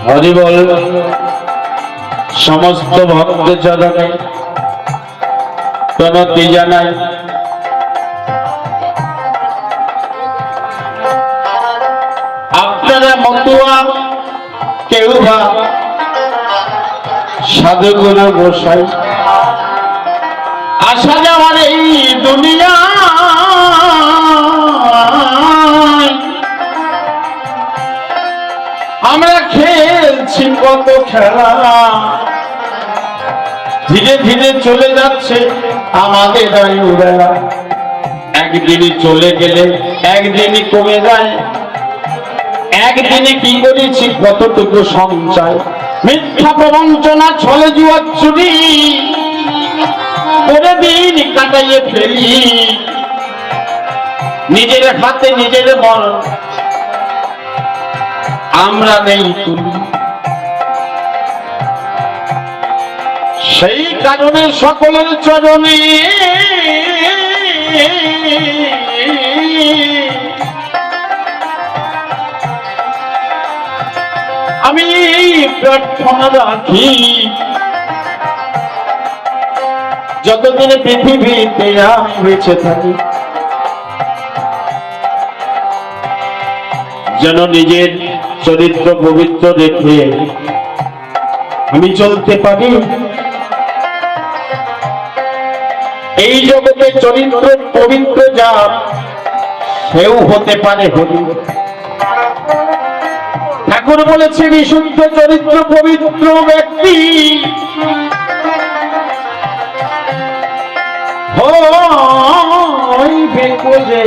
হরি বল। সমস্ত ভক্ত চরণে প্রণতি জানাই। আপনারা মতুয়া, কেউ বা সাধুগুরু গোসাই, আসা যাওয়ার এই দুনিয়া আমরা খেলছি কত খেলা, ধীরে ধীরে চলে যাচ্ছে আমাদের আয়ুবেলা। একদিনই চলে গেলে একদিনই কমে যায়, একদিনে কি করেছি কতটুকু সঞ্চয়। মিথ্যা প্রবঞ্চনা, ছলে জুয়া চুরি করে দিন কাটাইয়ে ফেলি, নিজের হাতে নিজের বল আমরা নেই তুলি। সেই কারণে সকলের চরণে আমি প্রার্থনা রাখি, যতদিন পৃথিবীতে আমি বেঁচে থাকি যেন নিজের চরিত্র পবিত্র রেখে আমি চলতে পারি। এই জগতে চরিত্র পবিত্র যা, সেও হতে পারে হরি। ঠাকুর বলেছে বিশুদ্ধ চরিত্র পবিত্র ব্যক্তি হইবে যে